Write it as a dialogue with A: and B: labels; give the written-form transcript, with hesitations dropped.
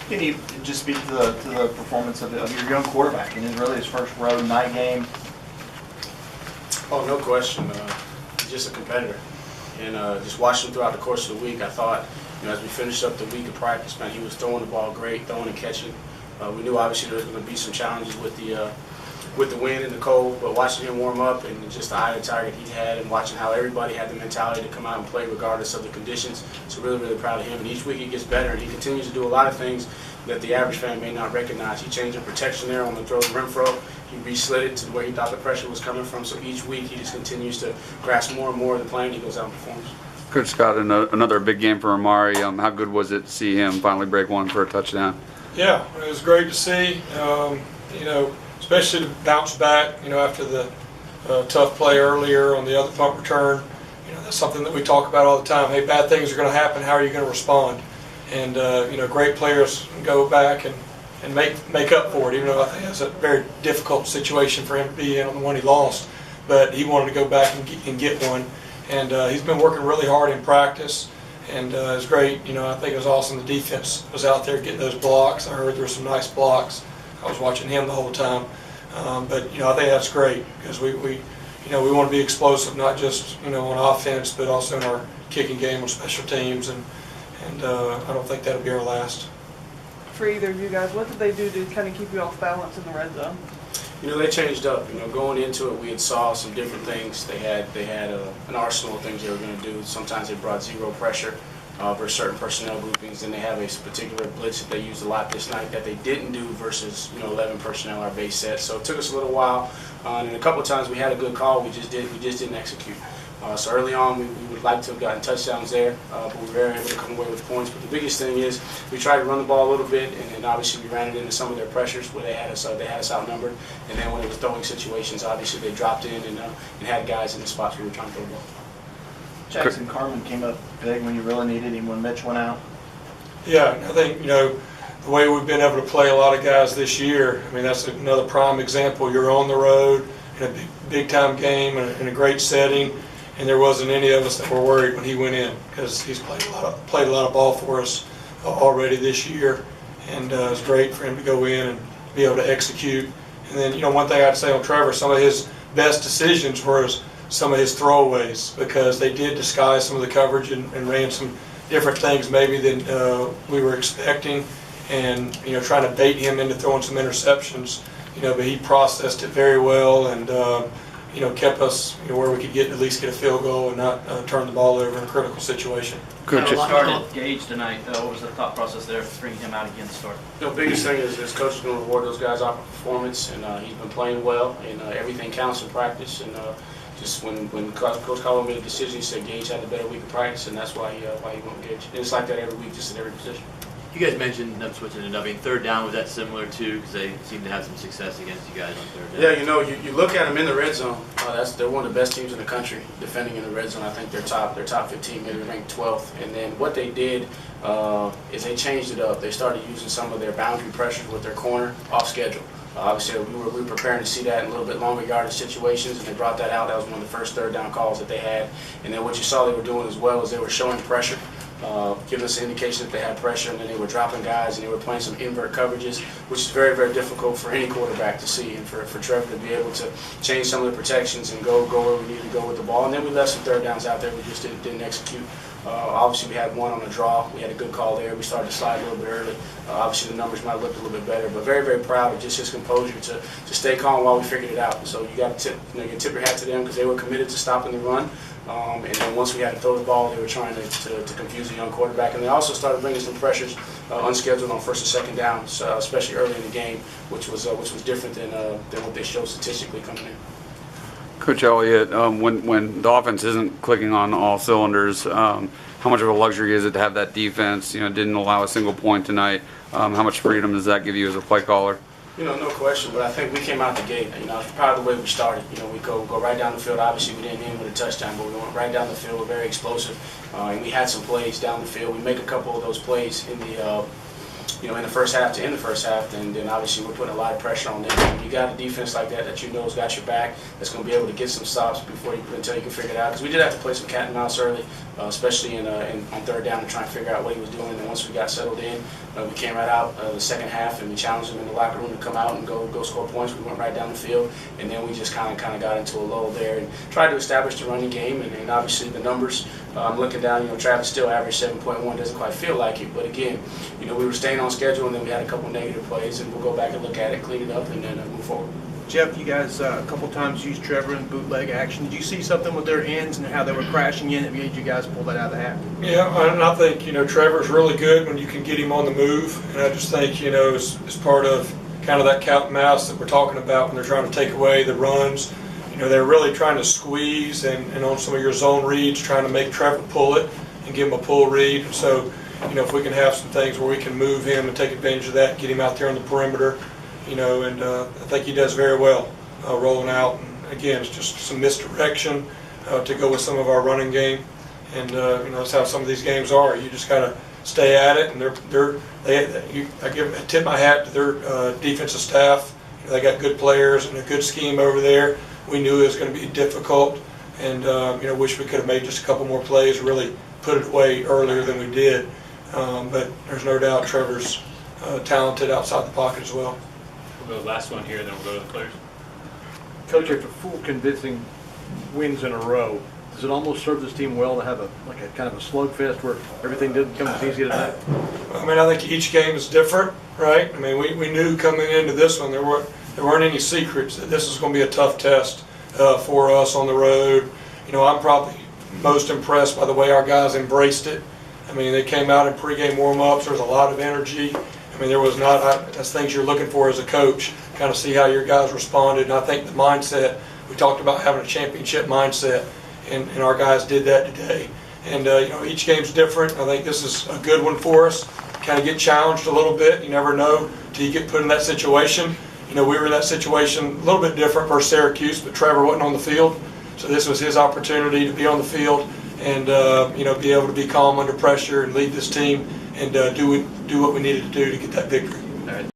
A: Can you just speak to the performance of your young quarterback and really his first road night game?
B: Oh, no question. He's just a competitor. And just watching him throughout the course of the week, I thought, as we finished up the week of practice, man, he was throwing the ball great, throwing and catching. We knew obviously there was going to be some challenges with the wind and the cold, but watching him warm up and just the eye of the target he had, and watching how everybody had the mentality to come out and play regardless of the conditions. So really, really proud of him. And each week he gets better, and he continues to do a lot of things that the average fan may not recognize. He changed the protection there on the throw, the rim throw. He re-slid it to where he thought the pressure was coming from. So each week he just continues to grasp more and more of the play, and he goes out and performs.
C: Coach Scott, another big game for Amari. How good was it to see him finally break one for a touchdown?
D: Yeah, it was great to see. Especially to bounce back, after the tough play earlier on the other punt return. That's something that we talk about all the time. Hey, bad things are going to happen. How are you going to respond? And great players go back and make up for it. Even though I think it's a very difficult situation for him to be in on the one he lost, but he wanted to go back and get one. And he's been working really hard in practice, and it was great. I think it was awesome. The defense was out there getting those blocks. I heard there were some nice blocks. I was watching him the whole time, but I think that's great because we want to be explosive, not just on offense, but also in our kicking game on special teams, and I don't think that'll be our last.
E: For either of you guys, what did they do to kind of keep you off balance in the red zone?
B: They changed up. Going into it, we had saw some different things. They had an arsenal of things they were going to do. Sometimes they brought zero pressure versus certain personnel groupings. Then they have a particular blitz that they used a lot this night that they didn't do versus 11 personnel, our base set. So it took us a little while, and a couple of times we had a good call. We just didn't execute. So early on, we would like to have gotten touchdowns there, but we were able to come away with points. But the biggest thing is we tried to run the ball a little bit, and then obviously we ran it into some of their pressures where they had us outnumbered. And then when it was throwing situations, obviously they dropped in and had guys in the spots where we were trying to throw the ball.
A: Jackson Carman came up big when you really needed him when Mitch went out.
D: Yeah, I think the way we've been able to play a lot of guys this year. I mean, that's another prime example. You're on the road in a big time game in a great setting. And there wasn't any of us that were worried when he went in because he's played a lot of ball for us already this year, and it was great for him to go in and be able to execute. And then one thing I'd say on Trevor, some of his best decisions were some of his throwaways because they did disguise some of the coverage and ran some different things maybe than we were expecting, and trying to bait him into throwing some interceptions. But he processed it very well and. Kept us where we could at least get a field goal and not turn the ball over in a critical situation.
F: Coach, started Gage tonight. What was the thought process there for bringing him out again to start?
B: The biggest thing is coach is going to reward those guys off of performance, and he's been playing well, and everything counts in practice. And just when Coach Caldwell made a decision, he said Gage had a better week of practice, and that's why he went with Gage. And it's like that every week, just at every position.
G: You guys mentioned them switching to dubbing. Third down, was that similar too? Because they seem to have some success against you guys on third down.
B: Yeah, you look at them in the red zone. They're one of the best teams in the country defending in the red zone. I think they're top 15, maybe ranked 12th. And then what they did is they changed it up. They started using some of their boundary pressures with their corner off schedule. Obviously, we were preparing to see that in a little bit longer yardage situations, and they brought that out. That was one of the first third down calls that they had. And then what you saw they were doing as well is they were showing pressure. Giving us an indication that they had pressure, and then they were dropping guys, and they were playing some invert coverages, which is very, very difficult for any quarterback to see, and for Trevor to be able to change some of the protections and go where we needed to go with the ball. And then we left some third downs out there we just didn't execute. Obviously, we had one on a draw. We had a good call there. We started to slide a little bit early. Obviously, the numbers might have looked a little bit better, but very, very proud of just his composure to stay calm while we figured it out. So you got to tip your hat to them because they were committed to stopping the run. And then once we had to throw the ball, they were trying to confuse the young quarterback. And they also started bringing some pressures unscheduled on first and second downs, especially early in the game, which was different than what they showed statistically coming in.
C: Coach Elliott, when the offense isn't clicking on all cylinders, how much of a luxury is it to have that defense? Didn't allow a single point tonight. How much freedom does that give you as a play caller?
B: No question, but I think we came out the gate. I was proud of the way we started. We go right down the field. Obviously, we didn't end with a touchdown, but we went right down the field. We're very explosive, and we had some plays down the field. We make a couple of those plays in the in the first half to end the first half, and then obviously we're putting a lot of pressure on them. When you got a defense like that you know has got your back, that's going to be able to get some stops until you can figure it out. Because we did have to play some cat and mouse early, especially on third down to try and figure out what he was doing. And once we got settled in, we came right out the second half and we challenged him in the locker room to come out and go score points. We went right down the field, and then we just kind of got into a lull there and tried to establish the running game. And obviously the numbers, I'm looking down, Travis still averaged 7.1, doesn't quite feel like it, but again, we were staying on schedule, and then we had a couple negative plays, and we'll go back and look at it, clean it up, and then move forward.
H: Jeff, you guys a couple times used Trevor in bootleg action. Did you see something with their ends and how they were crashing in that made you guys pull that out of the hat?
D: Yeah, and I think, Trevor's really good when you can get him on the move. And I just think, it's part of kind of that cat and mouse that we're talking about when they're trying to take away the runs. They're really trying to squeeze and on some of your zone reads, trying to make Trevor pull it and give him a pull read. And so, if we can have some things where we can move him and take advantage of that, get him out there on the perimeter, and I think he does very well rolling out. And again, it's just some misdirection to go with some of our running game, and that's how some of these games are. You just gotta stay at it, and I tip my hat to their defensive staff. They got good players and a good scheme over there. We knew it was going to be difficult, and wish we could have made just a couple more plays, really put it away earlier than we did. But there's no doubt Trevor's talented outside the pocket as well.
I: We'll go last one here, then we'll go to the players.
H: Coach, after 4 convincing wins in a row, does it almost serve this team well to have a kind of a slugfest where everything didn't come as easy tonight?
D: I think each game is different, right? We knew coming into this one there weren't any secrets that this is going to be a tough test for us on the road. I'm probably most impressed by the way our guys embraced it. They came out in pregame warm-ups. There was a lot of energy. There was not, that's things you're looking for as a coach, kind of see how your guys responded. And I think the mindset, we talked about having a championship mindset, and our guys did that today. And each game's different. I think this is a good one for us. Kind of get challenged a little bit. You never know till you get put in that situation. We were in that situation a little bit different versus Syracuse, but Trevor wasn't on the field. So this was his opportunity to be on the field and be able to be calm under pressure and lead this team and do what we needed to do to get that victory.